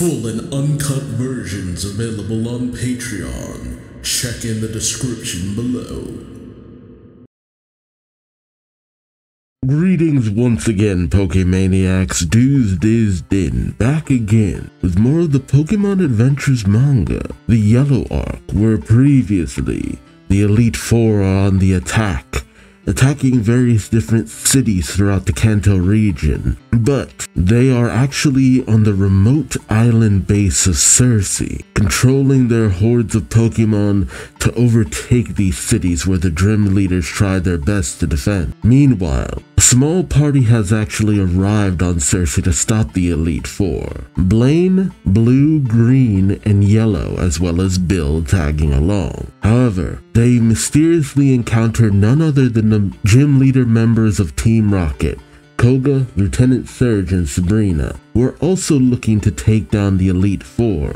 Full and uncut versions available on Patreon. Check in the description below. Greetings once again, Pokemaniacs. Duuz-Diz-Din back again with more of the Pokemon Adventures manga. The Yellow Arc, where previously the Elite Four are on the attack, attacking various different cities throughout the Kanto region, but they are actually on the remote island base of Cersei, controlling their hordes of Pokemon to overtake these cities where the Gym leaders try their best to defend. Meanwhile, a small party has actually arrived on Cersei to stop the Elite Four. Blaine, Blue, Green, and Yellow, as well as Bill tagging along. However, they mysteriously encounter none other than the gym leader members of Team Rocket, Koga, Lieutenant Surge, and Sabrina, who are also looking to take down the Elite Four.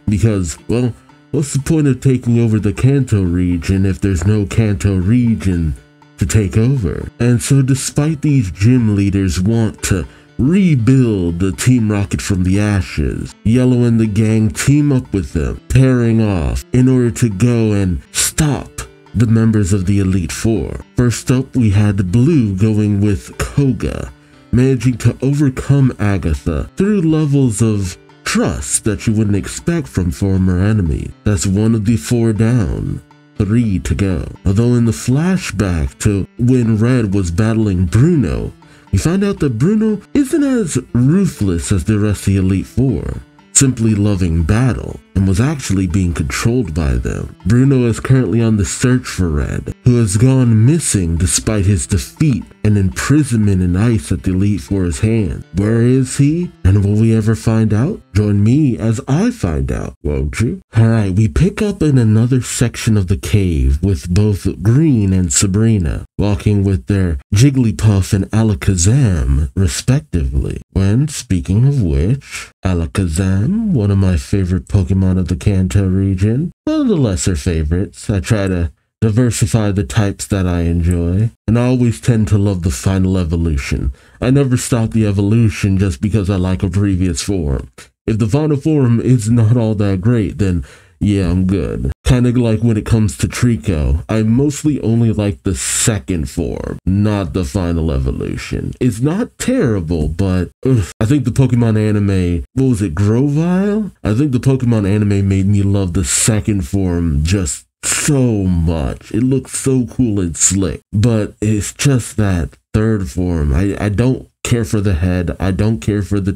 Because, well, what's the point of taking over the Kanto region if there's no Kanto region to take over? And so despite these gym leaders want to rebuild the Team Rocket from the ashes, Yellow and the gang team up with them, pairing off in order to go and stop the members of the Elite Four. First up, we had Blue going with Koga, managing to overcome Agatha through levels of trust that you wouldn't expect from former enemies. That's one of the four down. 3 to go. Although in the flashback to when Red was battling Bruno, we find out that Bruno isn't as ruthless as the rest of the Elite Four, simply loving battle, and was actually being controlled by them. Bruno is currently on the search for Red, who has gone missing despite his defeat and imprisonment in ice at the Elite Four's hand. Where is he? And will we ever find out? Join me as I find out, won't you? Alright, we pick up in another section of the cave with both Green and Sabrina, walking with their Jigglypuff and Alakazam, respectively. When, speaking of which, Alakazam, one of my favorite Pokemon of the Kanto region, one of the lesser favorites. I try to diversify the types that I enjoy, and I always tend to love the final evolution. I never stop the evolution just because I like a previous form. If the final form is not all that great, then yeah, I'm good. Kinda like when it comes to Trico, I mostly only like the second form, not the final evolution. It's not terrible, but I think the Pokemon anime, what was it, Grovyle? I think the Pokemon anime made me love the second form just so much. It looks so cool and slick, but it's just that third form. I don't care for the head. I don't care for the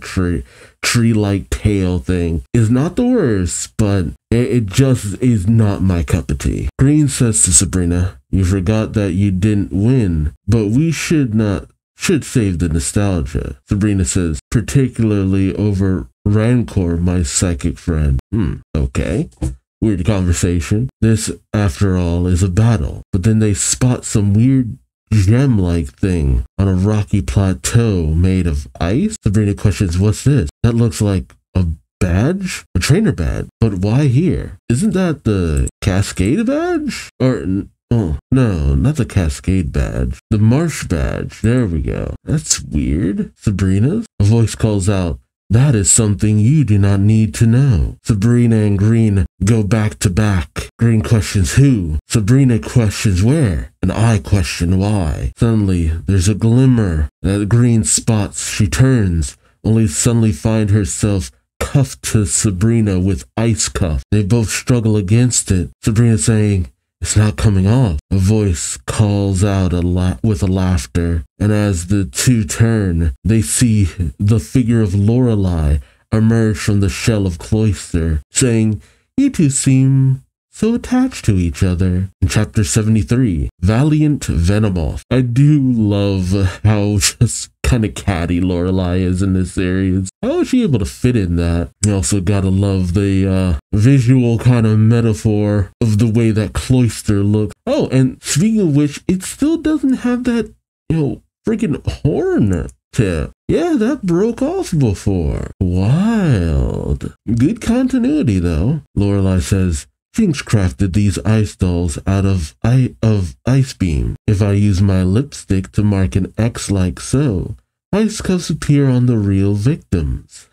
tree-like tail thing. It's not the worst, but it just is not my cup of tea. Green says to Sabrina, "You forgot that you didn't win, but we should save the nostalgia." Sabrina says, "Particularly over Rancor, my psychic friend." Okay. Weird conversation. This, after all, is a battle. But then they spot some weird gem-like thing on a rocky plateau made of ice. Sabrina questions, "What's this? That looks like a badge? A trainer badge. But why here? Isn't that the Cascade badge? Or, oh, no, not the Cascade badge. The Marsh badge. There we go. That's weird. Sabrina's?" A voice calls out, "That is something you do not need to know." Sabrina and Green go back to back. Green questions who, Sabrina questions where, and I question why. Suddenly, there's a glimmer that Green spots. She turns, only to suddenly find herself cuffed to Sabrina with ice cuff. They both struggle against it. Sabrina saying, "It's not coming off." A voice calls out with a laughter, and as the two turn, they see the figure of Lorelei emerge from the shell of Cloyster, saying, "You two seem so attached to each other." In chapter 73, Valiant Venomoth. I do love how just kind of catty Lorelei is in this series. How is she able to fit in that? You also gotta love the visual kind of metaphor of the way that Cloyster looks. Oh, and speaking of which, it still doesn't have that, freaking horn tip. Yeah, that broke off before. Wild. Good continuity though. Lorelei says, "Jinx crafted these ice dolls out of ice beam. If I use my lipstick to mark an X like so, ice cuffs appear on the real victims.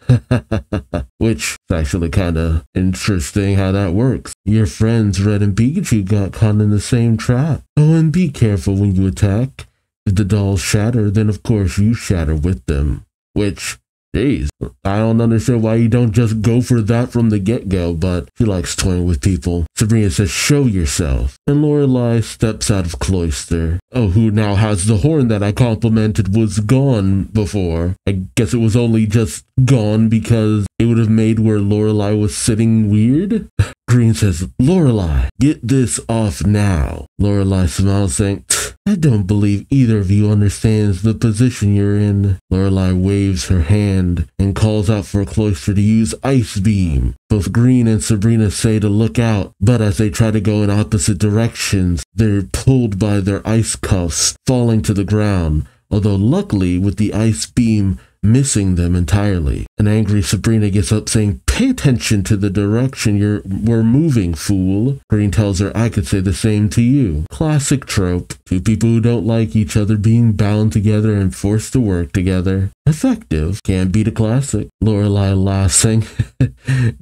Which is actually kind of interesting how that works. Your friends Red and Pikachu got caught in the same trap. Oh, and be careful when you attack. If the dolls shatter, then of course you shatter with them. Which, jeez, I don't understand why you don't just go for that from the get-go, but she likes toying with people. Sabrina says, show yourself. And Lorelai steps out of Cloister. Oh, who now has the horn that I complimented was gone before. I guess it was only just gone because it would have made where Lorelai was sitting weird. Green says, Lorelai, get this off now. Lorelai smiles, saying, I don't believe either of you understands the position you're in. Lorelai waves her hand and calls out for Cloister to use Ice Beam. Both Green and Sabrina say to look out, but as they try to go in opposite directions, they're pulled by their ice cuffs, falling to the ground, although luckily with the ice beam missing them entirely. An angry Sabrina gets up saying, pay attention to the direction we're moving, fool. Green tells her, I could say the same to you. Classic trope. Two people who don't like each other being bound together and forced to work together. Effective. Can't beat a classic. Lorelai laughs, saying,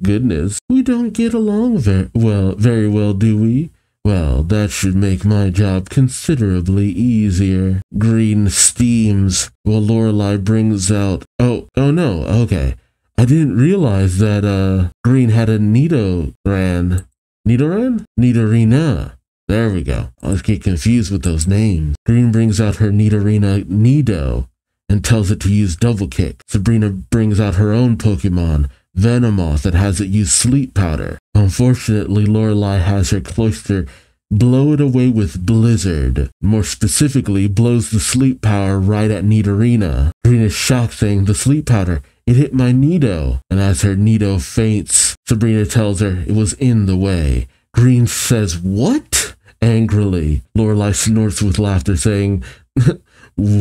goodness, we don't get along very well, do we? Well, that should make my job considerably easier. Green steams while Lorelai brings out, oh no, okay. I didn't realize that Green had a Nidoran. Nidorina. There we go. I always get confused with those names. Green brings out her Nidorina Nido and tells it to use Double Kick. Sabrina brings out her own Pokemon, Venomoth, that has it use Sleep Powder. Unfortunately, Lorelai has her Cloister blow it away with Blizzard. More specifically, blows the sleep power right at Nidorina. Green is shocked, saying, the sleep powder, it hit my Nido. And as her Nido faints, Sabrina tells her it was in the way. Green says, what? Angrily. Lorelai snorts with laughter, saying,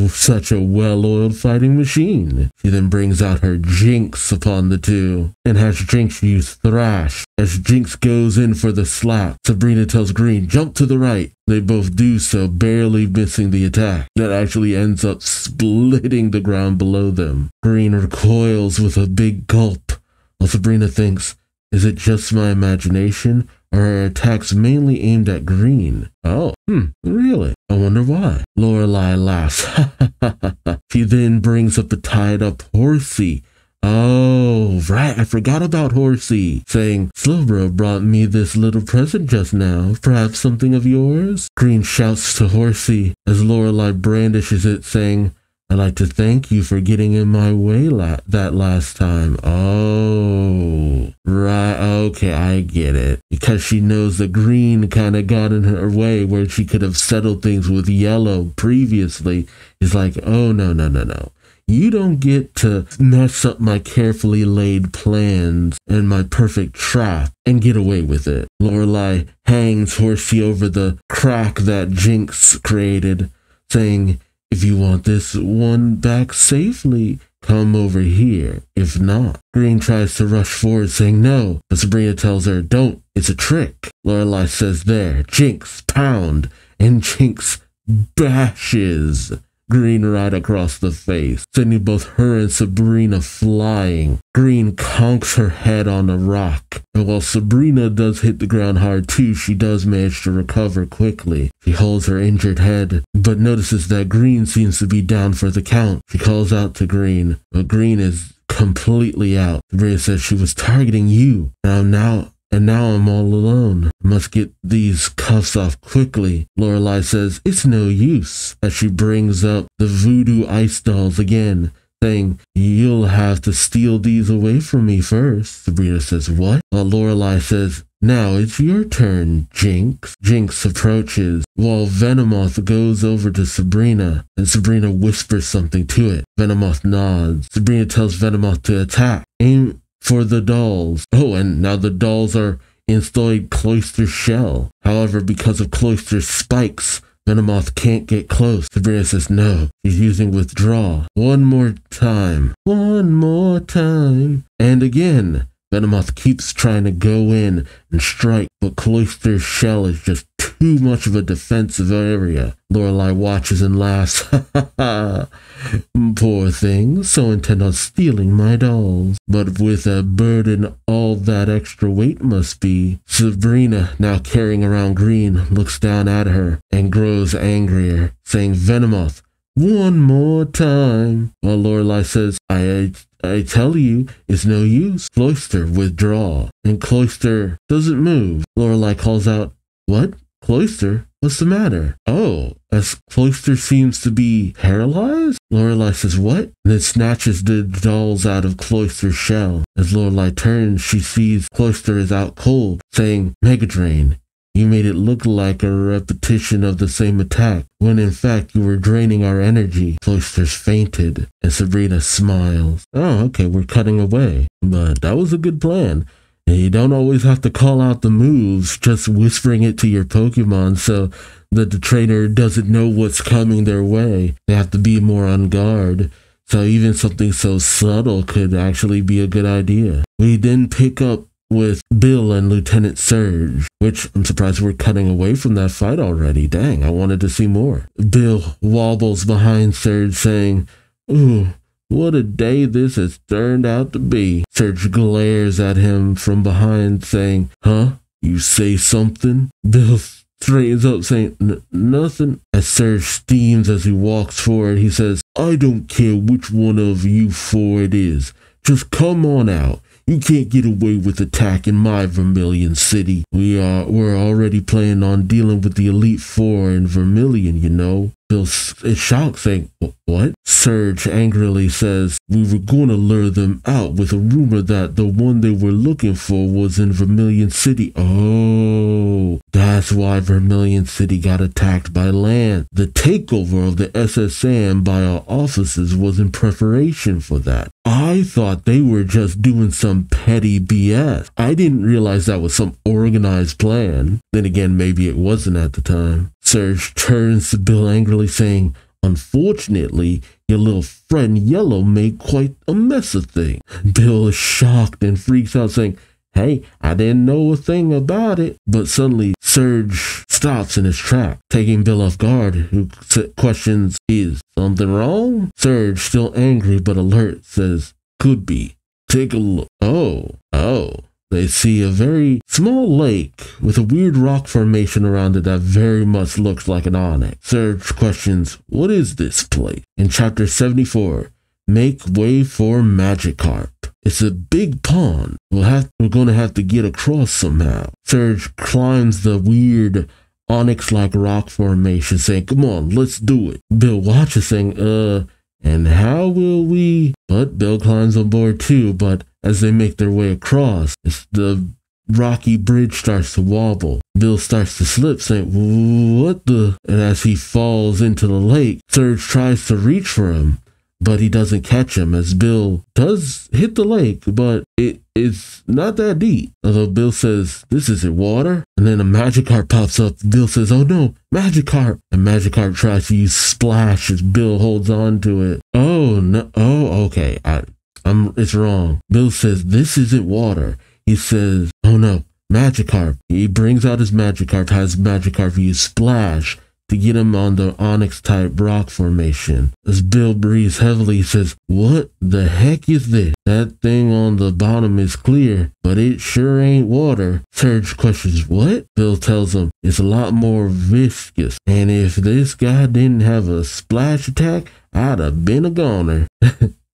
such a well-oiled fighting machine. She then brings out her Jinx upon the two and has Jinx use Thrash. As Jinx goes in for the slap, Sabrina tells Green, jump to the right. They both do so, barely missing the attack. That actually ends up splitting the ground below them. Green recoils with a big gulp, while Sabrina thinks, is it just my imagination? Or are attacks mainly aimed at Green? Oh, really? I wonder why. Lorelai laughs. She then brings up the tied-up Horsey. Oh, right, I forgot about Horsey. Saying, Slowbro brought me this little present just now. Perhaps something of yours? Green shouts to Horsey as Lorelai brandishes it, saying, I'd like to thank you for getting in my way that last time. Oh, right. Okay, I get it. Because she knows that Green kind of got in her way where she could have settled things with Yellow previously. It's like, oh, no. You don't get to mess up my carefully laid plans and my perfect trap and get away with it. Lorelai hangs Horsey over the crack that Jinx created, saying, if you want this one back safely, come over here. If not, Green tries to rush forward, saying no, but Sabrina tells her, don't, it's a trick. Lorelai says there, Jinx, pound, and Jinx bashes Green right across the face, sending both her and Sabrina flying. Green conks her head on a rock, and while Sabrina does hit the ground hard too, she does manage to recover quickly. She holds her injured head, but notices that Green seems to be down for the count. She calls out to Green, but Green is completely out. Sabrina says she was targeting you, and now I'm all alone. I must get these cuffs off quickly. Lorelai says, it's no use, as she brings up the voodoo ice dolls again, saying, you'll have to steal these away from me first. Sabrina says, what? While Lorelai says, now it's your turn, Jinx. Jinx approaches, while Venomoth goes over to Sabrina, and Sabrina whispers something to it. Venomoth nods. Sabrina tells Venomoth to attack. Aim for the dolls. Oh, and now the dolls are inside Cloister's shell. However, because of Cloister's spikes, Venomoth can't get close. Sabrina says no. She's using withdraw. One more time. And again. Venomoth keeps trying to go in and strike, but Cloister's shell is just too too much of a defensive area. Lorelai watches and laughs. Ha ha ha. Poor thing, so intent on stealing my dolls. But with a burden all that extra weight must be. Sabrina, now carrying around Green, looks down at her and grows angrier, saying, Venomoth, one more time. While Lorelai says, I tell you, it's no use. Cloister, withdraw. And Cloister doesn't move. Lorelai calls out, what? Cloister? What's the matter? Oh, as Cloister seems to be paralyzed? Lorelai says, what? And then snatches the dolls out of Cloister's shell. As Lorelai turns, she sees Cloister is out cold, saying, Mega Drain, you made it look like a repetition of the same attack, when in fact you were draining our energy. Cloister's fainted, and Sabrina smiles. Oh, okay, we're cutting away. But that was a good plan. And you don't always have to call out the moves, just whispering it to your Pokemon so that the trainer doesn't know what's coming their way. They have to be more on guard. So even something so subtle could actually be a good idea. We then pick up with Bill and Lieutenant Surge, which I'm surprised we're cutting away from that fight already. Dang, I wanted to see more. Bill wobbles behind Surge saying, ooh, what a day this has turned out to be. Surge glares at him from behind saying, huh? You say something? Bill straightens up saying, nothing. As Surge steams as he walks forward, he says, I don't care which one of you four it is. Just come on out. You can't get away with attacking my Vermilion City. We're already planning on dealing with the Elite Four in Vermilion, you know. Bill is shocked, saying, what? Surge angrily says, we were going to lure them out with a rumor that the one they were looking for was in Vermilion City. Oh, that's why Vermilion City got attacked by land. The takeover of the SSM by our officers was in preparation for that. I thought they were just doing some petty BS. I didn't realize that was some organized plan. Then again, maybe it wasn't at the time. Surge turns to Bill angrily saying, unfortunately, your little friend Yellow made quite a mess of things. Bill is shocked and freaks out saying, hey, I didn't know a thing about it. But suddenly, Surge stops in his track, taking Bill off guard, who questions, is something wrong? Surge, still angry but alert, says, could be. Take a look. Oh. They see a very small lake with a weird rock formation around it that very much looks like an onyx. Surge questions, what is this place? In chapter 74, make way for Magikarp. It's a big pond. We're going to have to get across somehow. Surge climbs the weird onyx-like rock formation, saying, come on, let's do it. Bill watches, saying, and how will we? But Bill climbs on board too, but as they make their way across, the rocky bridge starts to wobble. Bill starts to slip, saying, what the? And as he falls into the lake, Surge tries to reach for him, but he doesn't catch him, as Bill does hit the lake, but it's not that deep. Although Bill says, this isn't water. And then a Magikarp pops up. Bill says, oh no, Magikarp. And Magikarp tries to use Splash as Bill holds on to it. Oh, no. Oh, okay. It's wrong. Bill says, this isn't water. He says, oh no, Magikarp. He brings out his Magikarp, has Magikarp use Splash to get him on the onyx-type rock formation. As Bill breathes heavily, he says, what the heck is this? That thing on the bottom is clear, but it sure ain't water. Surge questions, what? Bill tells him, it's a lot more viscous, and if this guy didn't have a splash attack, I'd have been a goner.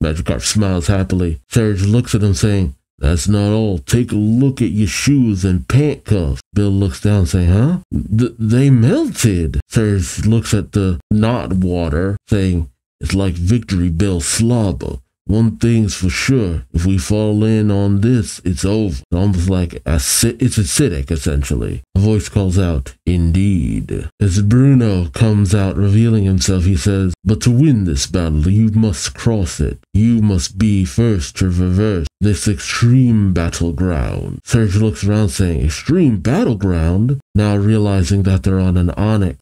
Magikarp smiles happily. Surge looks at him saying, that's not all. Take a look at your shoes and pant cuffs. Bill looks down saying, huh? They melted. Surge looks at the not water saying, it's like Victory Bell slobber. One thing's for sure, if we fall in on this, it's over. It's almost like it's acidic, essentially. A voice calls out, indeed. As Bruno comes out revealing himself, he says, but to win this battle, you must cross it. You must be first to traverse this extreme battleground. Surge looks around saying, extreme battleground? Now realizing that they're on an onyx.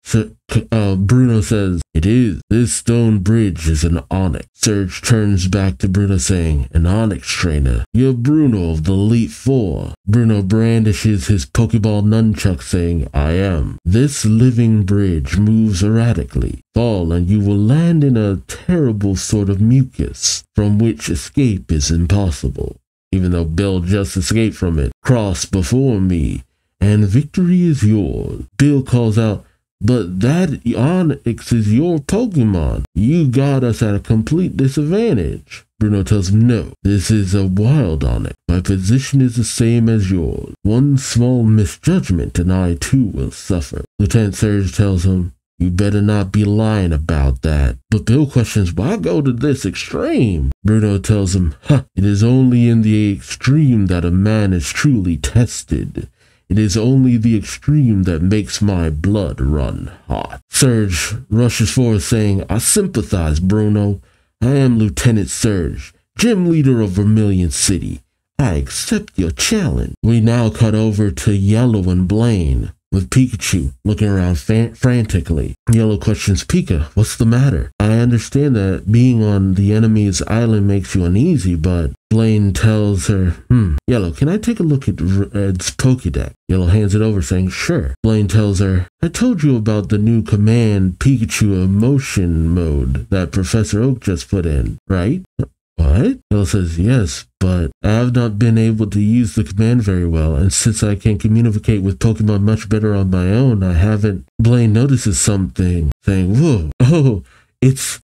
Bruno says, it is. This stone bridge is an onyx. Surge turns back to Bruno saying, an onyx trainer. You're Bruno of the Elite Four. Bruno brandishes his Pokeball nunchuck, saying, I am. This living bridge moves erratically. Fall and you will land in a terrible sort of mucus, from which escape is impossible. Even though Bill just escaped from it, cross before me, and victory is yours. Bill calls out, but that Onyx is your Pokemon. You got us at a complete disadvantage. Bruno tells him, no, this is a wild Onyx. My position is the same as yours. One small misjudgment and I too will suffer. Lieutenant Surge tells him, you better not be lying about that. But Bill questions, why go to this extreme? Bruno tells him, it is only in the extreme that a man is truly tested. It is only the extreme that makes my blood run hot. Surge rushes forward saying, I sympathize, Bruno. I am Lieutenant Surge, gym leader of Vermilion City. I accept your challenge. We now cut over to Yellow and Blaine, with Pikachu looking around frantically. Yellow questions Pika, what's the matter? I understand that being on the enemy's island makes you uneasy, but Blaine tells her, Yellow, can I take a look at Red's Pokédex? Yellow hands it over saying, sure. Blaine tells her, I told you about the new command Pikachu emotion mode that Professor Oak just put in, right? What? Yellow says, yes, but I have not been able to use the command very well, and since I can communicate with Pokemon much better on my own, I haven't. Blaine notices something, saying, whoa, it's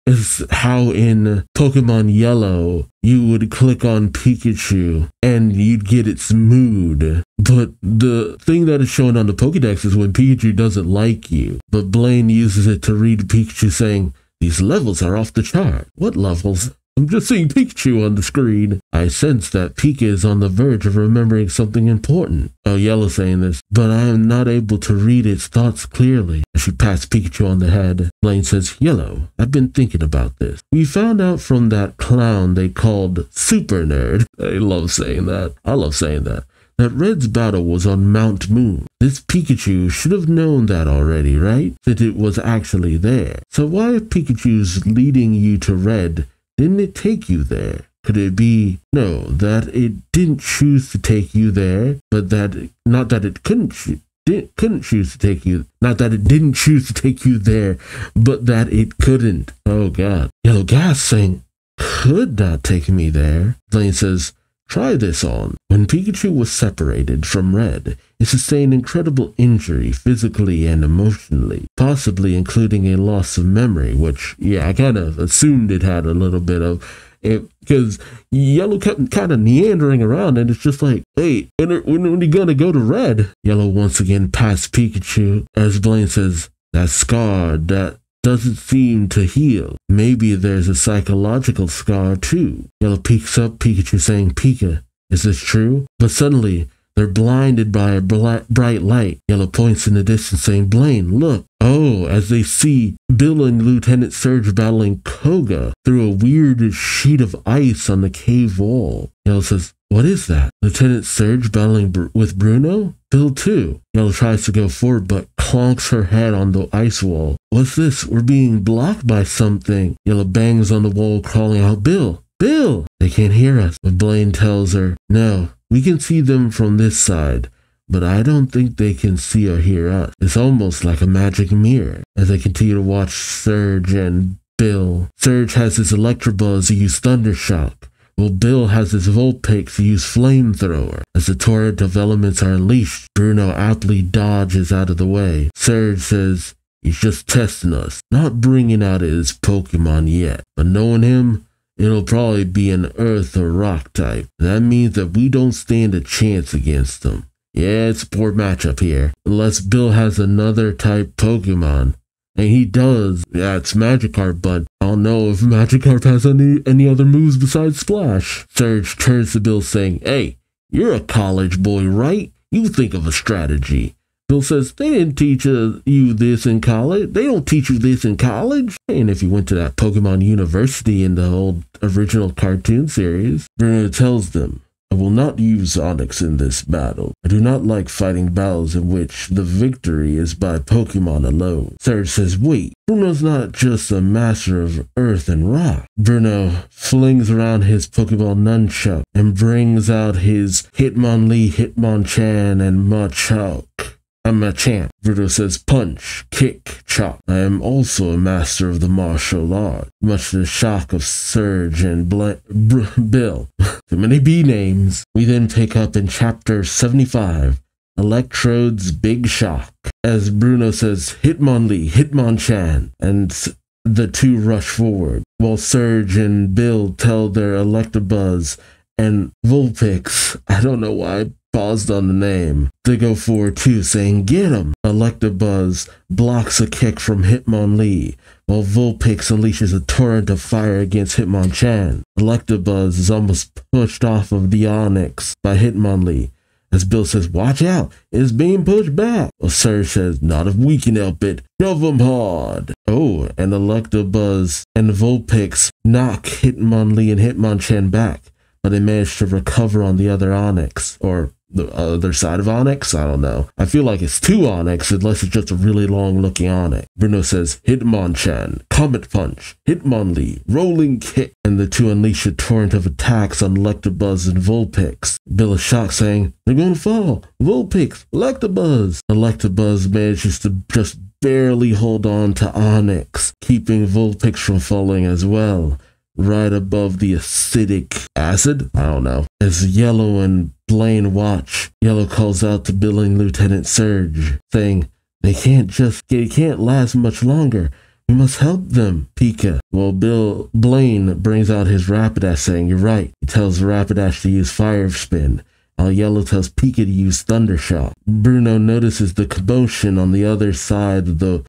how in Pokemon Yellow, you would click on Pikachu and you'd get its mood. But the thing that is shown on the Pokédex is when Pikachu doesn't like you. But Blaine uses it to read Pikachu saying, these levels are off the chart. What levels? I'm just seeing Pikachu on the screen. I sense that Pika is on the verge of remembering something important. Oh, Yellow saying this, but I am not able to read its thoughts clearly. As she pats Pikachu on the head, Blaine says, Yellow, I've been thinking about this. We found out from that clown they called Super Nerd. I love saying that. I love saying that. That Red's battle was on Mount Moon. This Pikachu should have known that already, right? That it was actually there. So why if Pikachu's leading you to Red, didn't it take you there? Could it be, no, that it didn't choose to take you there, but that, not that it couldn't choose to take you, not that it didn't choose to take you there, but that it couldn't. Oh God. Yellow gasps saying, could not take me there. Blaine says, try this on. When Pikachu was separated from Red, it sustained incredible injury physically and emotionally, possibly including a loss of memory, which, yeah, I kind of assumed it had a little bit of it, because Yellow kept kind of meandering around, and it's just like, hey, when are you gonna go to Red? Yellow once again pats Pikachu, as Blaine says, that scar, that doesn't seem to heal. Maybe there's a psychological scar too. Yellow peeks up Pikachu saying, Pika, is this true? But suddenly, they're blinded by a bright light. Yellow points in the distance saying, Blaine, look. Oh, as they see Bill and Lieutenant Surge battling Koga through a weird sheet of ice on the cave wall. Yellow says, what is that? Lieutenant Surge battling with Bruno? Bill too. Yellow tries to go forward but clonks her head on the ice wall. What's this? We're being blocked by something. Yellow bangs on the wall calling out, Bill! Bill! They can't hear us. But Blaine tells her, no, we can see them from this side, but I don't think they can see or hear us. It's almost like a magic mirror. As they continue to watch Surge and Bill, Surge has his Electabuzz use Thundershock, while Bill has his Vulpix use Flamethrower. As the torrent of elements are unleashed, Bruno aptly dodges out of the way. Surge says, he's just testing us, not bringing out his Pokemon yet, but knowing him, it'll probably be an earth or rock type. That means that we don't stand a chance against them. Yeah, it's a poor matchup here. Unless Bill has another type Pokemon. And he does. Yeah, it's Magikarp, but I don't know if Magikarp has any other moves besides Splash. Surge turns to Bill saying, hey, you're a college boy, right? You think of a strategy. Bill says, they didn't teach you this in college. They don't teach you this in college. And if you went to that Pokemon University in the old original cartoon series, Bruno tells them, I will not use Onyx in this battle. I do not like fighting battles in which the victory is by Pokemon alone. Surge says, wait, Bruno's not just a master of earth and rock. Bruno flings around his Pokeball nunchuck and brings out his Hitmonlee, Hitmonchan, and Machop. I'm a champ. Bruno says, punch, kick, chop. I am also a master of the martial art, much to the shock of Surge and Bill. Too many B names. We then pick up in chapter 75, Electrode's Big Shock. As Bruno says, Hitmonlee, Hitmonchan, and the two rush forward, while Surge and Bill tell their Electabuzz and Vulpix, I don't know why I paused on the name, to go forward too, saying, get him! Electabuzz blocks a kick from Hitmonlee, while Vulpix unleashes a torrent of fire against Hitmonchan. Electabuzz is almost pushed off of the Onix by Hitmonlee, as Bill says, watch out, it's being pushed back. Well, Surge says, not if we can help it, shove him hard. Oh, and Electabuzz and Vulpix knock Hitmonlee and Hitmonchan back, but they manage to recover on the other Onix, or the other side of Onix? I don't know. I feel like it's two Onix unless it's just a really long looking Onix. Bruno says, Hitmonchan, Comet Punch, Hitmonlee, Rolling Kick, and the two unleash a torrent of attacks on Electabuzz and Vulpix. Bill is shocked, saying, they're gonna fall. Vulpix, Electabuzz. Electabuzz manages to just barely hold on to Onix, keeping Vulpix from falling as well. Right above the acidic acid? I don't know. As Yellow and Blaine watch, Yellow calls out to Bill and Lieutenant Surge, saying, they can't last much longer. We must help them, Pika. While Blaine brings out his Rapidash, saying, you're right. He tells Rapidash to use Fire Spin, while Yellow tells Pika to use Thundershock. Bruno notices the commotion on the other side of the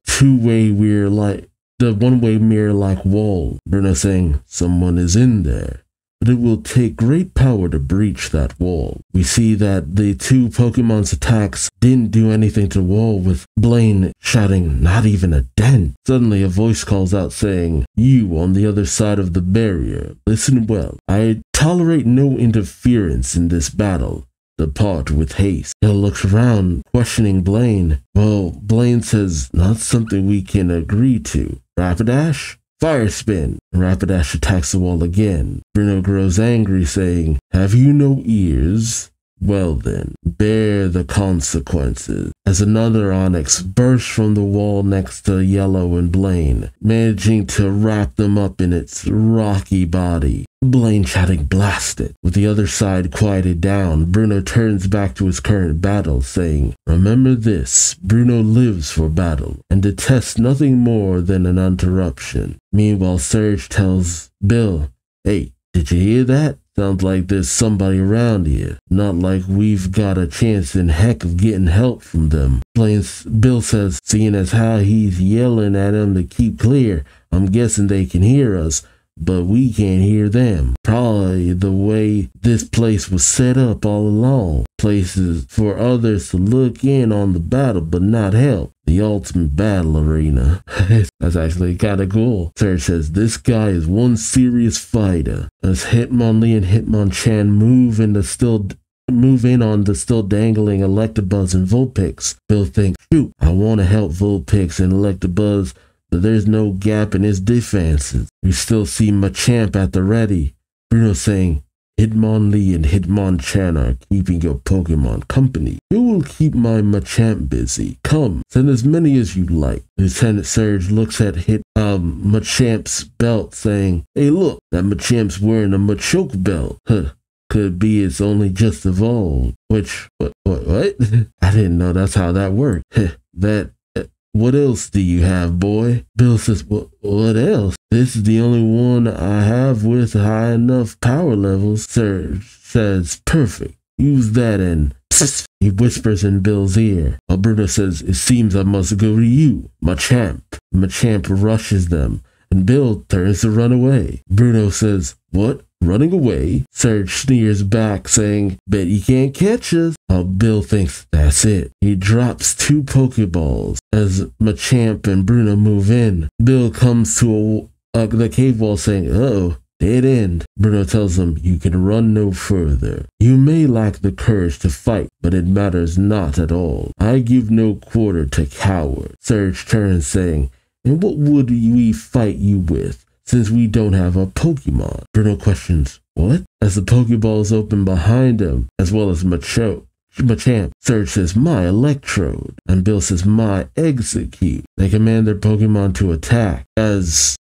one-way mirror-like wall. Bruno saying, someone is in there, but it will take great power to breach that wall. We see that the two Pokemon's attacks didn't do anything to the wall, with Blaine shouting, not even a dent. Suddenly a voice calls out saying, you on the other side of the barrier, listen well. I tolerate no interference in this battle. Depart with haste. Bill looks around, questioning Blaine. Well, Blaine says, not something we can agree to. Rapidash? Fire Spin. Rapidash attacks the wall again. Bruno grows angry, saying, have you no ears? Well then, bear the consequences. As another Onix bursts from the wall next to Yellow and Blaine, managing to wrap them up in its rocky body. Blaine shouting, blast it. With the other side quieted down, Bruno turns back to his current battle, saying, remember this, Bruno lives for battle, and detests nothing more than an interruption. Meanwhile, Surge tells Bill, hey, did you hear that? Sounds like there's somebody around here. Not like we've got a chance in heck of getting help from them. Bill says, seeing as how he's yelling at them to keep clear, I'm guessing they can hear us, but we can't hear them. Probably the way this place was set up all along. Places for others to look in on the battle but not help. The ultimate battle arena. That's actually kind of cool. Surge says, this guy is one serious fighter. As Hitmonlee and Hitmonchan move in on the still dangling Electabuzz and Vulpix, Bill thinks, shoot, I want to help Vulpix and Electabuzz, but there's no gap in his defenses. We still see Machamp at the ready. Bruno saying, Hitmonlee and Hitmonchan are keeping your Pokemon company. You will keep my Machamp busy. Come, send as many as you like. Lieutenant Surge looks at Machamp's belt, saying, hey look, that Machamp's wearing a Machoke belt. Huh. Could be it's only just evolved. What? I didn't know that's how that worked. What else do you have, boy? Bill says, what else? This is the only one I have with high enough power levels. Surge says, perfect. Use that and psst. He whispers in Bill's ear. Alberto says, it seems I must go to you, Machamp. Machamp rushes them, and Bill turns to run away. Bruno says, what? Running away? Surge sneers back, saying, bet you can't catch us. Bill thinks that's it. He drops two Pokeballs. As Machamp and Bruno move in, Bill comes to the cave wall saying, uh-oh, dead end. Bruno tells him, you can run no further. You may lack the courage to fight, but it matters not at all. I give no quarter to cowards. Surge turns saying, and what would we fight you with, since we don't have a Pokemon? Bruno questions, what? As the Pokeballs open behind him, as well as Machamp. Surge says, my Electrode. And Bill says, my Execute. They command their Pokemon to attack. As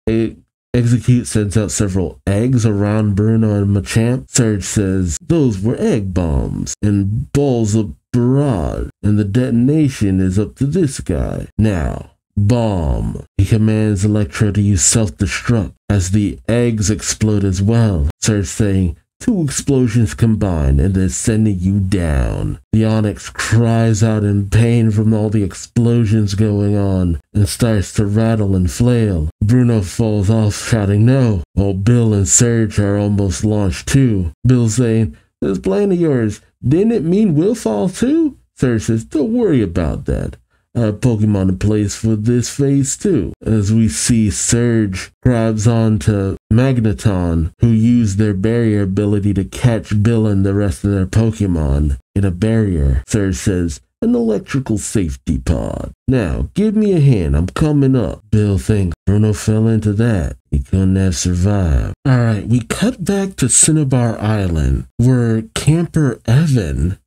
Execute sends out several eggs around Bruno and Machamp. Surge says, those were egg bombs and balls of barrage, and the detonation is up to this guy. Now, bomb. He commands Electro to use self-destruct as the eggs explode as well. Surge saying, 2 explosions combined and they're sending you down. The Onyx cries out in pain from all the explosions going on and starts to rattle and flail. Bruno falls off shouting no, while Bill and Surge are almost launched too. Bill saying, this plane of yours, didn't it mean we'll fall too? Surge says, don't worry about that. I have Pokemon in place for this phase too. As we see Surge grabs onto Magneton, who use their barrier ability to catch Bill and the rest of their Pokemon in a barrier. Surge says, an electrical safety pod. Now, give me a hand, I'm coming up. Bill thinks Bruno fell into that. He couldn't have survived. Alright, we cut back to Cinnabar Island, where Camper Evan,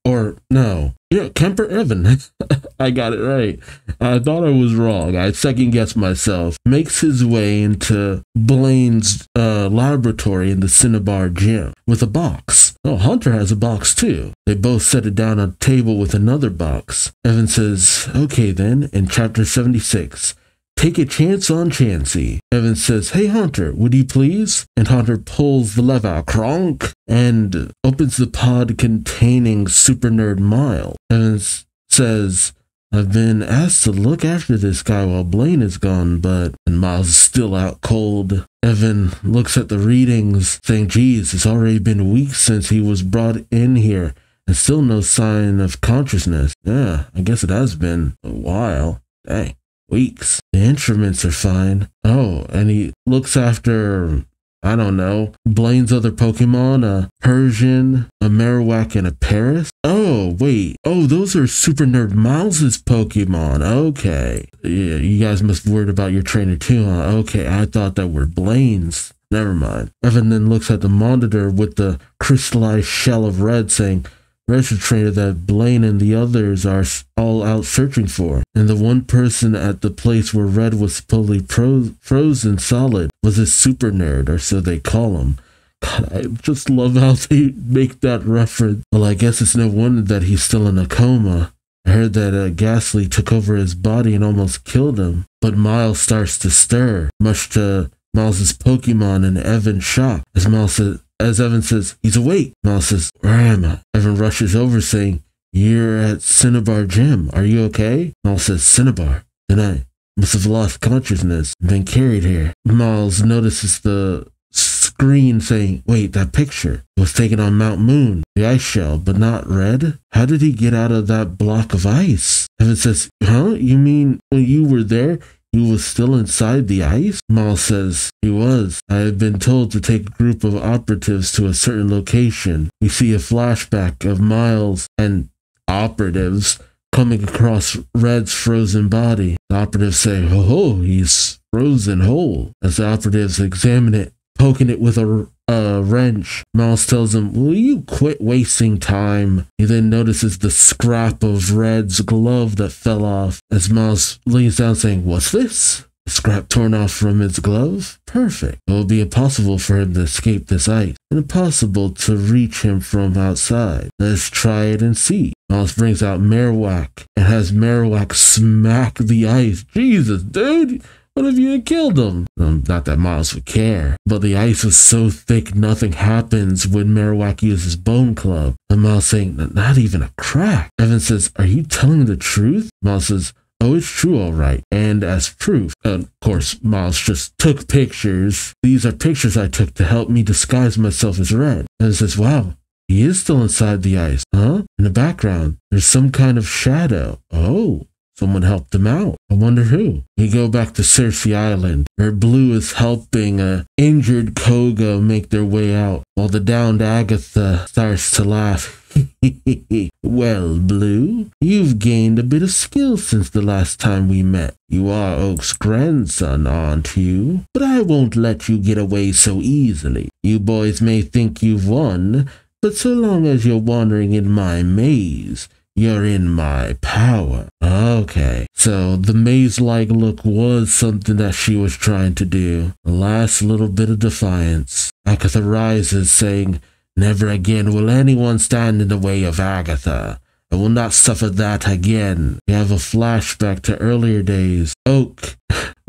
Camper Evan, I got it right. I thought I was wrong. I second-guessed myself. Makes his way into Blaine's laboratory in the Cinnabar gym with a box. Oh, Hunter has a box too. They both set it down on a table with another box. Evan says, okay then, in chapter 76, take a chance on Chansey. Evan says, hey Hunter, would you please? And Hunter pulls the lever, cronk, and opens the pod containing Super Nerd Miles. Evan says, I've been asked to look after this guy while Blaine is gone, and Miles is still out cold. Evan looks at the readings, saying, geez, it's already been weeks since he was brought in here, and still no sign of consciousness. Yeah, I guess it has been a while. Dang. Weeks. The instruments are fine. Oh, and he looks after, I don't know, Blaine's other Pokemon, a Persian, a Marowak, and a Paris. Oh, wait. Oh, those are Super Nerd Miles' Pokemon. Okay. Yeah, you guys must be worried about your trainer too, huh? Okay, I thought that were Blaine's. Never mind. Evan then looks at the monitor with the crystallized shell of red saying, Register trainer that Blaine and the others are all out searching for. And the one person at the place where Red was supposedly frozen solid was a super nerd, or so they call him. God, I just love how they make that reference. Well, I guess it's no wonder that he's still in a coma. I heard that Ghastly took over his body and almost killed him. But Miles starts to stir, much to Miles' Pokemon and Evan's shock. As Evan says, he's awake. Miles says, where am I? Evan rushes over saying, you're at Cinnabar Gym. Are you okay? Miles says, Cinnabar. Then I must have lost consciousness and been carried here. Miles notices the screen saying, wait, that picture. It was taken on Mount Moon, the ice shell, but not Red? How did he get out of that block of ice? Evan says, huh? You mean when you were there, he was still inside the ice? Miles says, he was. I have been told to take a group of operatives to a certain location. We see a flashback of Miles and operatives coming across Red's frozen body. The operatives say, oh, he's frozen whole. As the operatives examine it, poking it with a wrench, Miles tells him, will you quit wasting time? He then notices the scrap of Red's glove that fell off as Miles leans down saying, what's this? The scrap torn off from his glove? Perfect. It will be impossible for him to escape this ice, and impossible to reach him from outside. Let's try it and see. Miles brings out Marowak and has Marowak smack the ice. Jesus, dude! What if you had killed him? Not that Miles would care, but the ice was so thick nothing happens when Marowak uses Bone Club. And Miles saying, not even a crack. Evan says, are you telling the truth? Miles says, oh, it's true, all right. And as proof, of course, Miles just took pictures. These are pictures I took to help me disguise myself as Red. And says, wow, he is still inside the ice, huh? In the background, there's some kind of shadow. Oh. someone helped him out. I wonder who. We go back to Circe Island, where Blue is helping a injured Koga make their way out, while the downed Agatha starts to laugh. Well, Blue, you've gained a bit of skill since the last time we met. You are Oak's grandson, aren't you? But I won't let you get away so easily. You boys may think you've won, but so long as you're wandering in my maze, you're in my power. Okay, so the maze-like look was something that she was trying to do. The last little bit of defiance. Agatha rises, saying, "Never again will anyone stand in the way of Agatha. I will not suffer that again." We have a flashback to earlier days. Oak,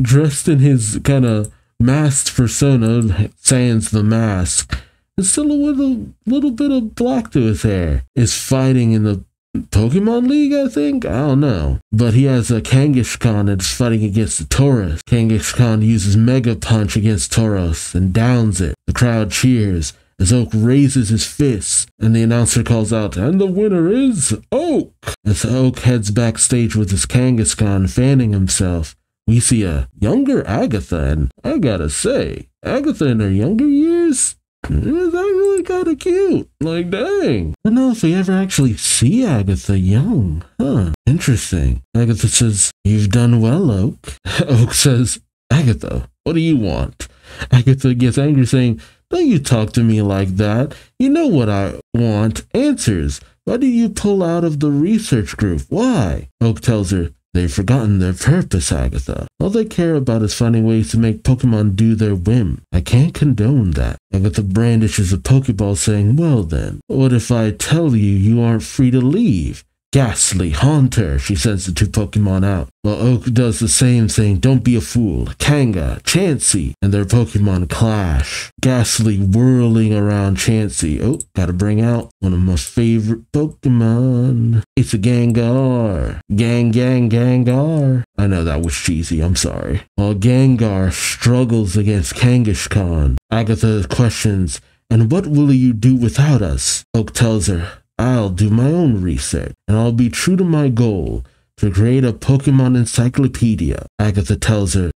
dressed in his kind of masked persona, sans the mask, and still with a little bit of black to his hair, is fighting in the Pokemon League, I think? I don't know. But he has a Kangaskhan that's fighting against the Tauros. Kangaskhan uses Mega Punch against Tauros and downs it. The crowd cheers as Oak raises his fists, and the announcer calls out, "And the winner is Oak!" As Oak heads backstage with his Kangaskhan fanning himself, we see a younger Agatha, and I gotta say, Agatha in her younger years is actually kind of cute. Like, dang. I don't know if we ever actually see Agatha young. Interesting. Agatha says, "You've done well, Oak." Oak says, "Agatha, what do you want?" Agatha gets angry, saying, "Don't you talk to me like that. You know what I want. Answers. Why do you pull out of the research group? Why?" Oak tells her, "They've forgotten their purpose, Agatha. All they care about is finding ways to make Pokemon do their whim. I can't condone that." Agatha brandishes a Pokeball, saying, "Well then, what if I tell you aren't free to leave?" "Ghastly, Haunter," she sends the two Pokemon out. While Oak does the same, saying, "Don't be a fool." Kanga, Chansey, and their Pokemon clash. Ghastly whirling around Chansey. Oh, gotta bring out one of my favorite Pokemon. It's a Gengar. Gengar. I know that was cheesy, I'm sorry. While Gengar struggles against Kangaskhan, Agatha questions, "And what will you do without us?" Oak tells her, "I'll do my own research, and I'll be true to my goal, to create a Pokemon encyclopedia." Agatha tells him,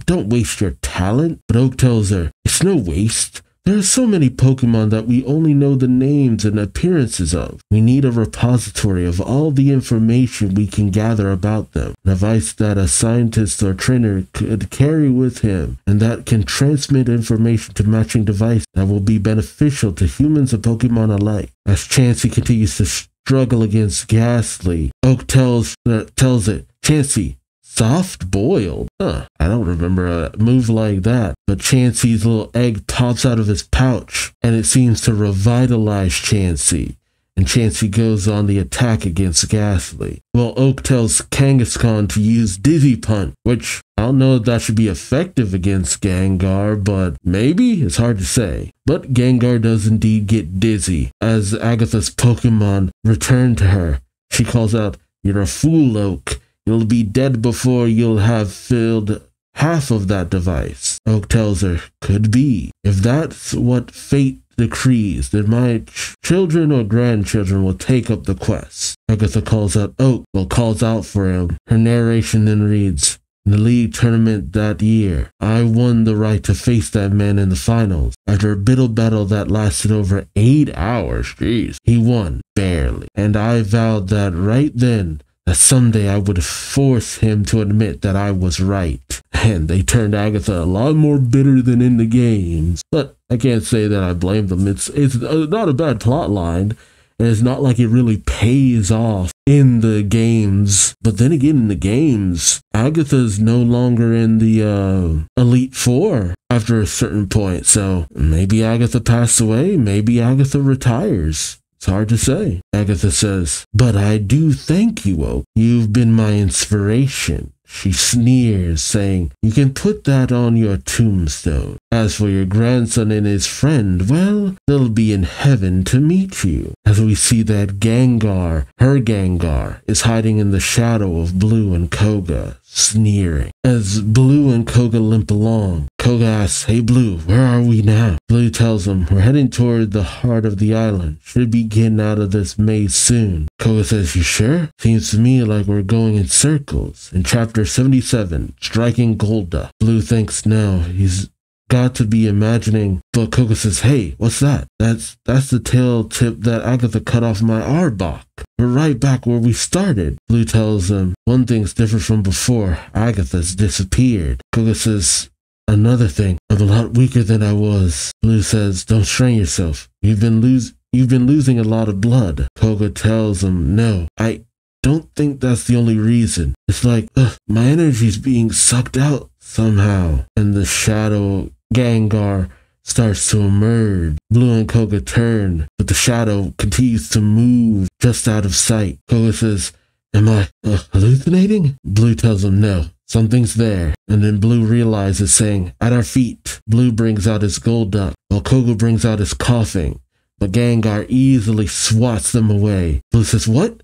"Don't waste your talent." But Oak tells her, "It's no waste. There are so many Pokemon that we only know the names and appearances of. We need a repository of all the information we can gather about them. An device that a scientist or trainer could carry with him, and that can transmit information to matching device that will be beneficial to humans and Pokemon alike." As Chansey continues to struggle against Ghastly, Oak tells it, "Chansey, soft-boiled? I don't remember a move like that." But Chansey's little egg pops out of his pouch, and it seems to revitalize Chansey. And Chansey goes on the attack against Ghastly. Well, Oak tells Kangaskhan to use Dizzy Punch, which I don't know if that should be effective against Gengar, but maybe? It's hard to say. But Gengar does indeed get dizzy. As Agatha's Pokemon return to her, she calls out, "You're a fool, Oak. You'll be dead before you'll have filled half of that device." Oak tells her, "Could be. If that's what fate decrees, then my children or grandchildren will take up the quest." Agatha calls out Oak, calls out for him. Her narration then reads, "In the league tournament that year, I won the right to face that man in the finals. After a bitter battle that lasted over 8 hours, jeez, he won, barely. And I vowed that right then, that someday I would force him to admit that I was right." And they turned Agatha a lot more bitter than in the games. But I can't say that I blame them. It's not a bad plot line. And it's not like it really pays off in the games. But then again, in the games, Agatha's no longer in the Elite Four after a certain point. So maybe Agatha passed away. Maybe Agatha retires. It's hard to say. Agatha says, "But I do thank you, Oak. You've been my inspiration." She sneers, saying, "You can put that on your tombstone. As for your grandson and his friend, well, they'll be in heaven to meet you." As we see that Gengar, her Gengar, is hiding in the shadow of Blue and Koga. sneering. As Blue and Koga limp along, Koga asks, "Hey Blue, where are we now?" Blue tells him, "We're heading toward the heart of the island. Should be getting out of this maze soon." Koga says, "You sure? Seems to me like we're going in circles." In chapter 77, Striking Golda, Blue thinks no, he's got to be imagining, but Koga says, "Hey, what's that? That's the tail tip that Agatha cut off my Arbok. We're right back where we started." Blue tells him, "One thing's different from before. Agatha's disappeared." Koga says, "Another thing, I'm a lot weaker than I was." Blue says, "Don't strain yourself. You've been losing a lot of blood." Koga tells him, "No, I don't think that's the only reason. It's like, my energy's being sucked out somehow." And the shadow Gengar starts to emerge. Blue and Koga turn, but the shadow continues to move just out of sight. Koga says, "Am I hallucinating?" Blue tells him no, something's there. And then Blue realizes, saying, "At our feet." Blue brings out his Golduck, while Koga brings out his Coughing, but Gengar easily swats them away. Blue says, "What?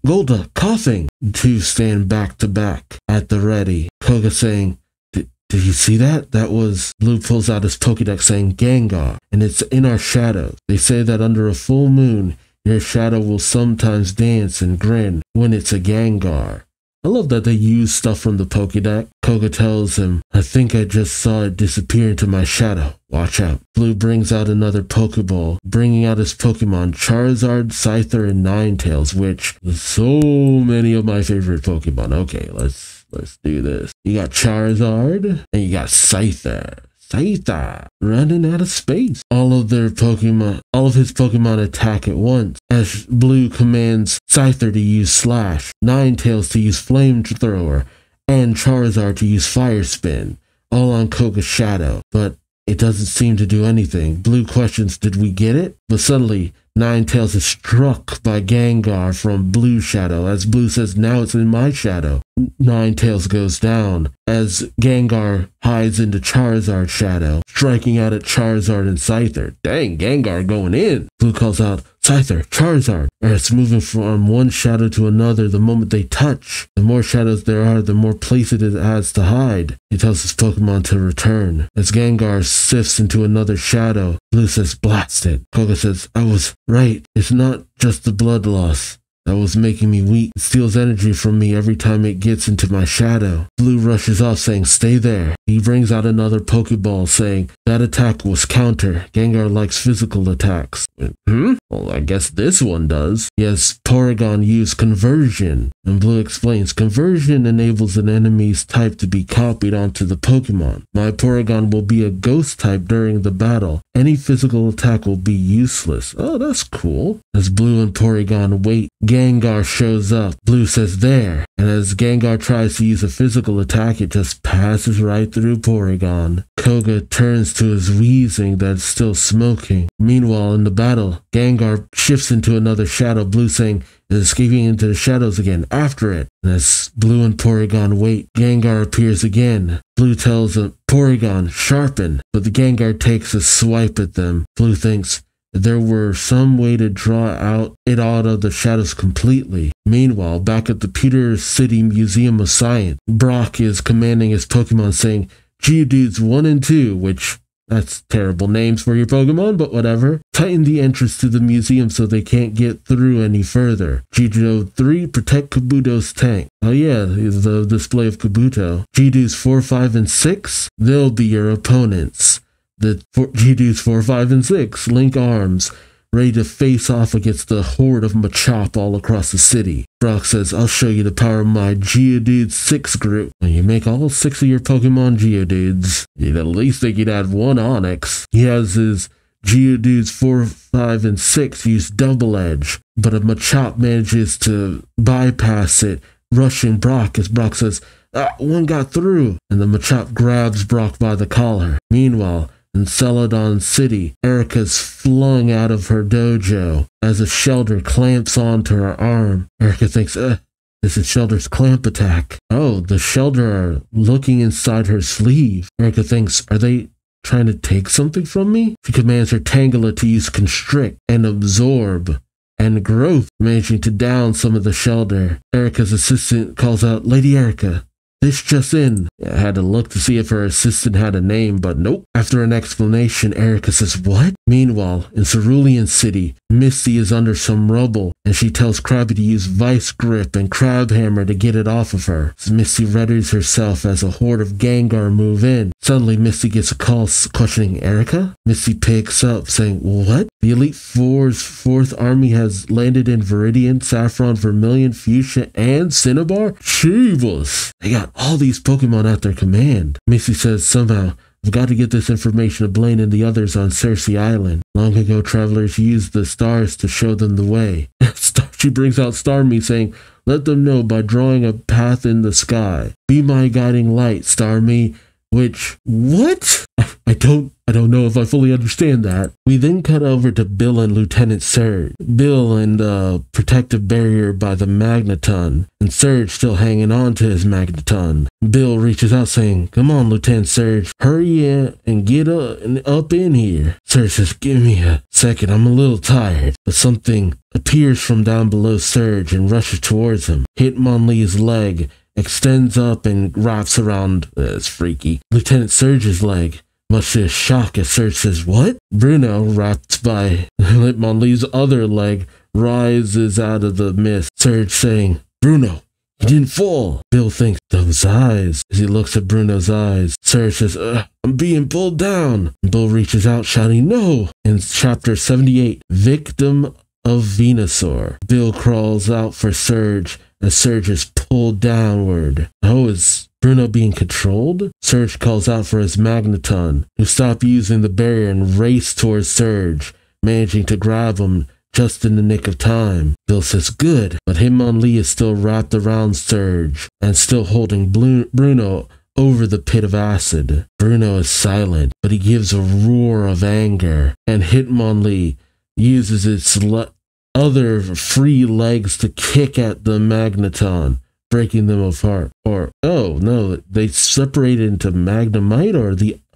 Golduck, Coughing." The two stand back to back at the ready. Koga saying, Did you see that? That was..." Blue pulls out his Pokédex saying Gengar, and it's in our shadow. They say that under a full moon, your shadow will sometimes dance and grin when it's a Gengar. I love that they use stuff from the Pokédex. Koga tells him, "I think I just saw it disappear into my shadow. Watch out." Blue brings out another Pokeball, bringing out his Pokemon Charizard, Scyther, and Ninetales, which is so many of my favorite Pokemon. Okay, let's do this. You got Charizard, and you got Scyther running out of space. All of his Pokemon attack at once, as Blue commands Scyther to use Slash, Ninetales to use Flamethrower, and Charizard to use Fire Spin, all on Koga's shadow, but it doesn't seem to do anything. Blue questions, "Did we get it?" But suddenly, Ninetales is struck by Gengar from Blue's shadow, as Blue says, "Now it's in my shadow." Ninetales goes down, as Gengar hides into Charizard's shadow, striking out at Charizard and Scyther. Dang, Gengar going in. Blue calls out, "Scyther, Charizard." And it's moving from one shadow to another the moment they touch. The more shadows there are, the more places it has to hide. He tells his Pokemon to return. As Gengar sifts into another shadow, Blue says, "Blast it." Koga says, "I was right. It's not just the blood loss that was making me weak. It steals energy from me every time it gets into my shadow." Blue rushes off saying, "Stay there." He brings out another Pokeball saying, "That attack was counter. Gengar likes physical attacks." Well, I guess this one does. Yes, Porygon used Conversion. And Blue explains, "Conversion enables an enemy's type to be copied onto the Pokemon. My Porygon will be a ghost type during the battle. Any physical attack will be useless." Oh, that's cool. As Blue and Porygon wait, Gengar shows up. Blue says, "There." And as Gengar tries to use a physical attack, it just passes right through Porygon. Koga turns to his Weezing that's still smoking. Meanwhile, in the battle, Gengar shifts into another shadow, Blue saying, and escaping into the shadows again, "After it." And as Blue and Porygon wait, Gengar appears again. Blue tells him, "Porygon, sharpen." But the Gengar takes a swipe at them. Blue thinks there were some way to draw it out of the shadows completely. Meanwhile, back at the Peter City Museum of Science, Brock is commanding his Pokemon saying, "Geodudes 1 and 2, which, that's terrible names for your Pokemon, but whatever. Tighten the entrance to the museum so they can't get through any further. Geodude 3, protect Kabuto's tank." Oh yeah, the display of Kabuto. Geodudes 4, 5, and 6, they'll be your opponents. The Geodudes 4, 5, and 6 link arms, ready to face off against the horde of Machop all across the city. Brock says, "I'll show you the power of my Geodude 6 group." When you make all 6 of your Pokemon Geodudes, you'd at least think you'd add 1 Onix. He has his Geodudes 4, 5, and 6 use Double Edge, but a Machop manages to bypass it, rushing Brock as Brock says, "One got through," and the Machop grabs Brock by the collar. Meanwhile, in Celadon City, Erica's flung out of her dojo as a Shelter clamps onto her arm. Erica thinks, this is Shelter's clamp attack. Oh, the Shelter are looking inside her sleeve. Erica thinks, are they trying to take something from me? She commands her Tangela to use Constrict and Absorb and Growth, managing to down some of the Shelter. Erica's assistant calls out, "Lady Erica, This just in. I had to look to see if her assistant had a name, but nope. After an explanation, Erica says, what? Meanwhile, in Cerulean City, Misty is under some rubble, and she tells Krabby to use Vice Grip and Crab Hammer to get it off of her. So Misty readies herself as a horde of Gengar move in. Suddenly, Misty gets a call questioning Erica. Misty picks up, saying, what? The Elite Four's 4th Army has landed in Viridian, Saffron, Vermilion, Fuchsia, and Cinnabar? Jeebus! They got all these Pokemon at their command. Misty says, somehow, I've got to get this information to Blaine and the others on Cersei Island. Long ago, travelers used the stars to show them the way. She brings out Starmie, saying, let them know by drawing a path in the sky. Be my guiding light, Starmie. Which, what? I don't know if I fully understand that. We then cut over to Bill and Lieutenant Surge. Bill in the protective barrier by the Magneton, and Surge still hanging on to his Magneton. Bill reaches out saying, come on, Lieutenant Surge, hurry and get up in here. Surge says, give me a second, I'm a little tired. But something appears from down below Surge and rushes towards him. Hitmonlee's leg extends up and wraps around, it's freaky, Lieutenant Surge's leg. Much to his shock as Surge says, what? Bruno, wrapped by Hitmonlee's other leg, rises out of the mist. Surge saying, Bruno, he didn't fall. Bill thinks, those eyes. As he looks at Bruno's eyes, Surge says, I'm being pulled down. And Bill reaches out shouting, no. In chapter 78, Victim of Venusaur, Bill crawls out for Surge as Surge is pulled downward. Oh, is Bruno being controlled? Surge calls out for his Magneton, who stopped using the barrier and raced towards Surge, managing to grab him just in the nick of time. Bill says, good, but Hitmonlee is still wrapped around Surge and still holding Bruno over the pit of acid. Bruno is silent, but he gives a roar of anger, and Hitmonlee uses its other free legs to kick at the Magneton, breaking them apart. Or, oh no, they separated into Magnemite, or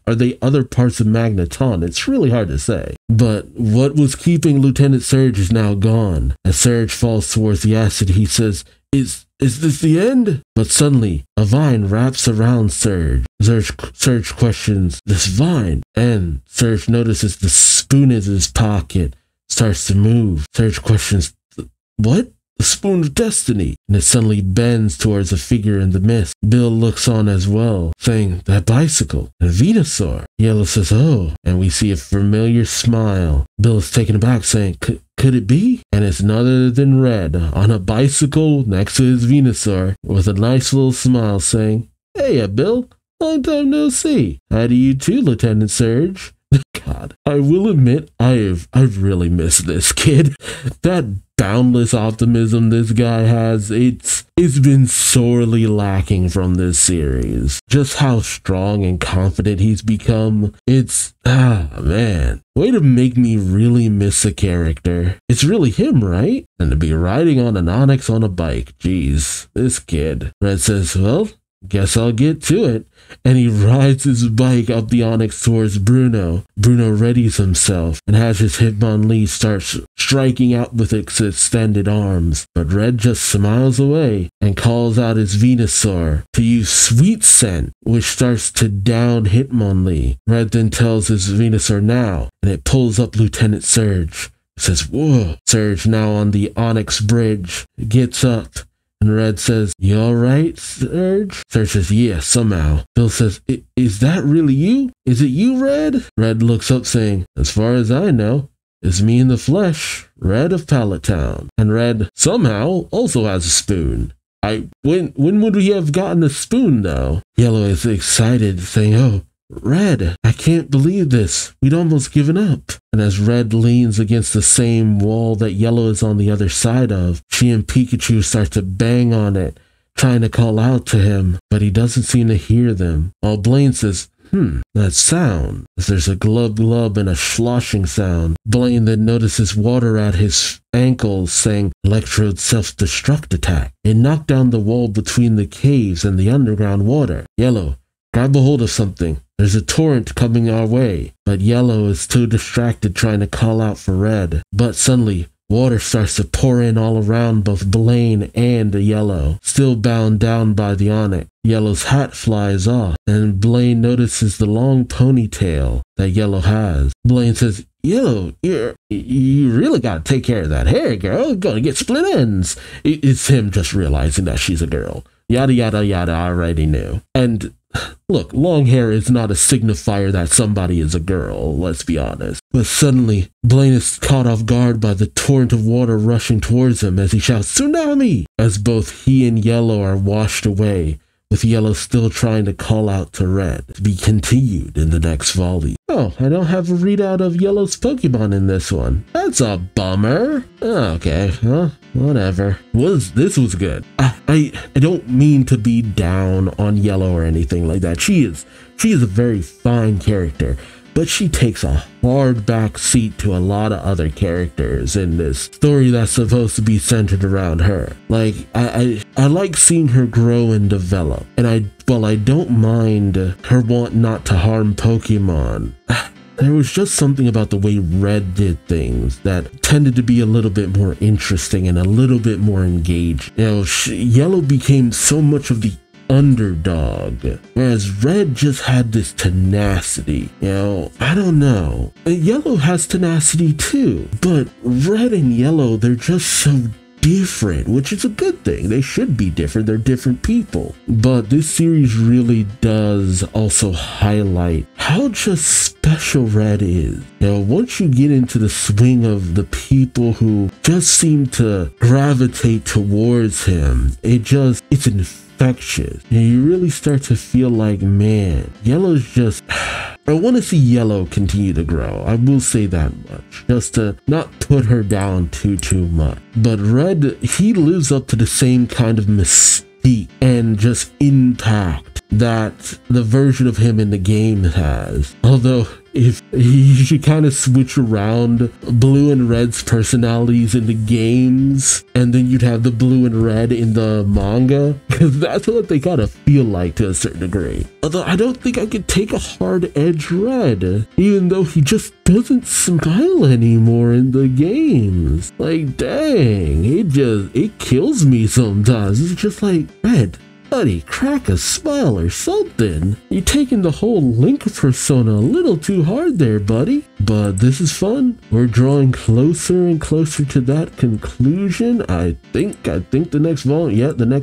are they other parts of Magneton? It's really hard to say. But what was keeping Lieutenant Surge is now gone. As Surge falls towards the acid, he says, is this the end? But suddenly, a vine wraps around Surge. Surge questions this vine, and Surge notices the spoon in his pocket starts to move. Surge questions, what? The spoon of destiny. And it suddenly bends towards a figure in the mist. Bill looks on as well, saying, that bicycle, and Venusaur. Yellow says, oh, and we see a familiar smile. Bill is taken aback, saying, could it be? And it's none other than Red, on a bicycle next to his Venusaur, with a nice little smile, saying, hey, Bill, long time no see. How do you too, Lieutenant Surge? God, I will admit, I've really missed this kid. That boundless optimism this guy has, it's been sorely lacking from this series. Just how strong and confident he's become, man. Way to make me really miss a character. It's really him, right? And to be riding on an Onix on a bike, jeez, this kid. Red says, well, guess I'll get to it. And he rides his bike up the Onix towards Bruno. Bruno readies himself and has his Hitmonlee start striking out with its extended arms. But Red just smiles away and calls out his Venusaur to use Sweet Scent, which starts to down Hitmonlee. Red then tells his Venusaur now, and it pulls up Lieutenant Surge. It says, whoa. Surge, now on the Onix bridge, gets up. And Red says, you alright, Surge? Surge says, yeah, somehow. Bill says, is that really you? Is it you, Red? Red looks up saying, as far as I know, it's me in the flesh, Red of Pallet Town. And Red, somehow, also has a spoon. When would we have gotten a spoon, though? Yellow is excited, saying, oh, Red, I can't believe this. We'd almost given up. And as Red leans against the same wall that Yellow is on the other side of, she and Pikachu start to bang on it, trying to call out to him, but he doesn't seem to hear them. While Blaine says, that sound. As there's a glub glub and a sloshing sound. Blaine then notices water at his ankles, saying, Electrode self-destruct attack. It knocked down the wall between the caves and the underground water. Yellow, grab a hold of something. There's a torrent coming our way. But Yellow is too distracted trying to call out for Red. But suddenly, Water starts to pour in all around both Blaine and Yellow, still bound down by the onyx. Yellow's hat flies off, and Blaine notices the long ponytail that Yellow has. Blaine says, Yellow, you really gotta take care of that hair, girl. It's gonna get split ends. It's him just realizing that she's a girl. Yada, yada, yada, I already knew. And look, long hair is not a signifier that somebody is a girl, let's be honest. But suddenly, Blaine is caught off guard by the torrent of water rushing towards him as he shouts, Tsunami! As both he and Yellow are washed away, with Yellow still trying to call out to Red. To be continued in the next volume. Oh, I don't have a readout of Yellow's Pokemon in this one. That's a bummer. Okay, well, whatever. This was good. I don't mean to be down on Yellow or anything like that. She is a very fine character, but she takes a hard back seat to a lot of other characters in this story that's supposed to be centered around her. Like, I like seeing her grow and develop, and while I don't mind her want not to harm Pokemon, there was just something about the way Red did things that tended to be a little bit more interesting and a little bit more engaged. You know, Yellow became so much of the underdog, whereas Red just had this tenacity. You know, I don't know. Yellow has tenacity too, but Red and Yellow, they're just so different, which is a good thing. They should be different. They're different people. But this series really does also highlight how just special Red is. You know, once you get into the swing of the people who just seem to gravitate towards him, it's infectious. And you really start to feel like, man, Yellow's just... I want to see Yellow continue to grow. I will say that much. Just to not put her down too much. But Red, he lives up to the same kind of mystique and just impact that the version of him in the game has. Although, if you should kind of switch around Blue and Red's personalities in the games, and then you'd have the Blue and Red in the manga, because that's what they kind of feel like to a certain degree. Although I don't think I could take a hard edge Red, even though he just doesn't smile anymore in the games. Like, dang, it kills me sometimes. It's just like, Red, buddy, crack a smile or something. You're taking the whole Link persona a little too hard there, buddy. But this is fun. We're drawing closer and closer to that conclusion. I think the next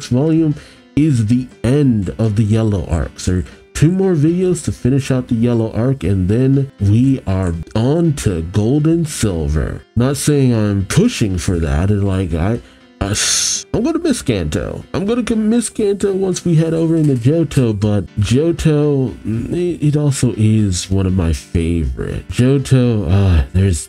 volume is the end of the Yellow arc. So 2 more videos to finish out the Yellow arc, and then we are on to Gold and Silver. Not saying I'm pushing for that, and like I'm gonna miss Kanto. I'm gonna miss Kanto once we head over into Johto, but Johto, it also is one of my favorite. Johto, there's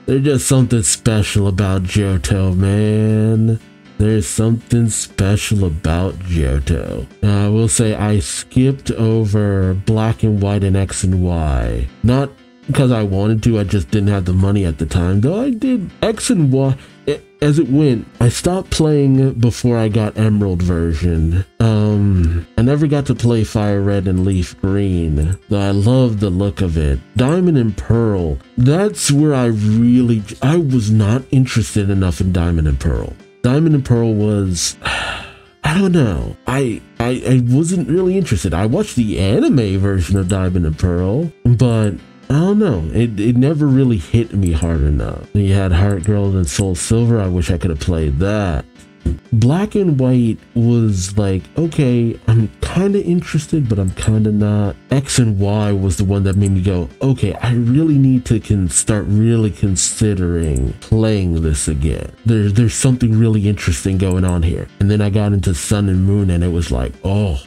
just something special about Johto, man. There's something special about Johto. Now, I will say I skipped over Black and White and X and Y. Not because I wanted to, I just didn't have the money at the time. Though I did X and Y. As it went, I stopped playing before I got Emerald version. I never got to play Fire Red and Leaf Green, though I love the look of it. Diamond and Pearl, that's where I was not interested enough in Diamond and Pearl. Diamond and Pearl was, I don't know. I wasn't really interested. I watched the anime version of Diamond and Pearl, but I don't know. It never really hit me hard enough. You had Heart Gold and Soul Silver. I wish I could have played that. Black and White was like, okay, I'm kind of interested, but I'm kind of not. X and Y was the one that made me go, okay, I really need to start really considering playing this again. There's something really interesting going on here. And then I got into Sun and Moon, and it was like, oh,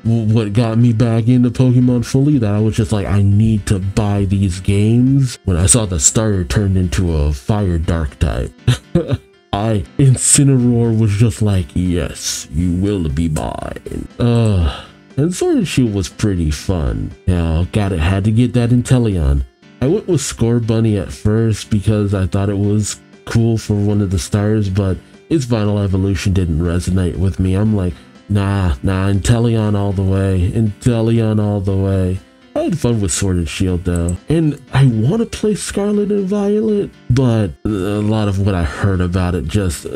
what got me back into Pokemon fully, that I was just like, I need to buy these games. When I saw the starter turned into a Fire Dark type. Incineroar was just like, yes, you will be mine. And Sword and Shield was pretty fun. Now, had to get that Inteleon. I went with Scorbunny at first because I thought it was cool for one of the stars, but its final evolution didn't resonate with me. I'm like, nah, Inteleon all the way. Inteleon all the way. I had fun with Sword and Shield though, and I want to play Scarlet and Violet, but a lot of what I heard about it just like,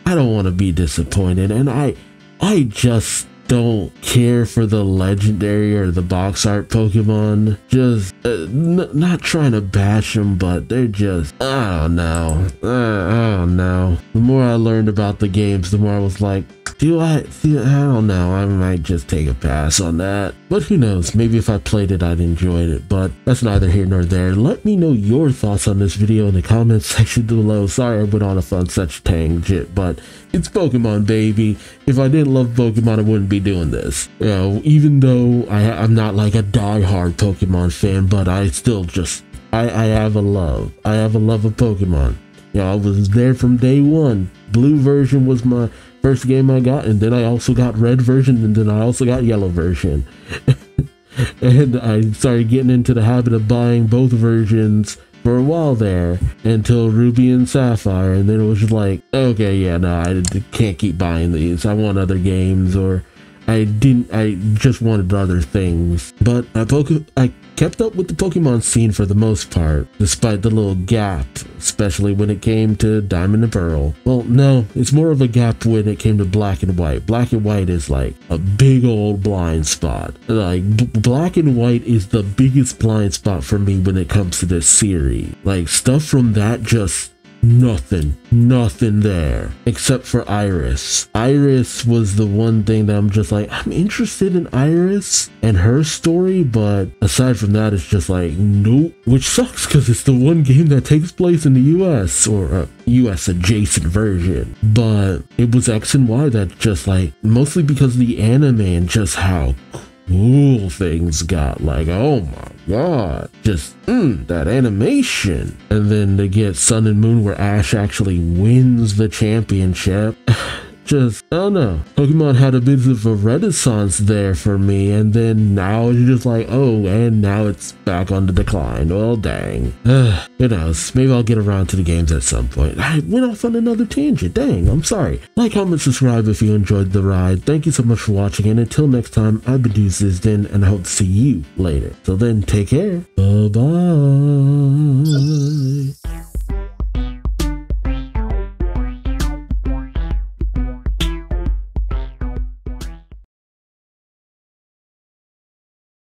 I don't want to be disappointed, and I just don't care for the legendary or the box art Pokemon. Just not trying to bash them, but they're just, I don't know. The more I learned about the games, the more I was like, I don't know, I might just take a pass on that. But who knows, maybe if I played it, I'd enjoy it. But that's neither here nor there. Let me know your thoughts on this video in the comments section below. Sorry I went on a fun such tangent, but it's Pokemon, baby. If I didn't love Pokemon, I wouldn't be doing this. You know, even though I'm not like a die-hard Pokemon fan, but I still just, I have a love. I have a love of Pokemon. You know, I was there from day one. Blue version was my first game I got, and then I also got red version, and then I also got yellow version. And I started getting into the habit of buying both versions for a while there until Ruby and Sapphire, and then it was just like, okay, yeah, no, I can't keep buying these. I want other games, or I just wanted other things. But I kept up with the Pokemon scene for the most part, despite the little gap, especially when it came to Diamond and Pearl. Well, no, it's more of a gap when it came to Black and White. Black and White is like a big old blind spot. Like, Black and White is the biggest blind spot for me when it comes to this series. Like, stuff from that just nothing there except for Iris. Iris was the one thing that I'm just like, I'm interested in Iris and her story, but aside from that, it's just like, nope. Which sucks because it's the one game that takes place in the US, or a US adjacent version. But it was X and Y that just like, mostly because of the anime and just how cool things got. Like, oh my god, just that animation. And then to get Sun and Moon where Ash actually wins the championship. Just, I don't know, Pokemon had a bit of a renaissance there for me, and then now it's just like, oh, and now it's back on the decline. Well, dang. Who knows, maybe I'll get around to the games at some point. I went off on another tangent, dang, I'm sorry. Like, comment, subscribe if you enjoyed the ride. Thank you so much for watching, and until next time, I've been Duuz-Diz-Din, and I hope to see you later. So then, take care. Bye-bye.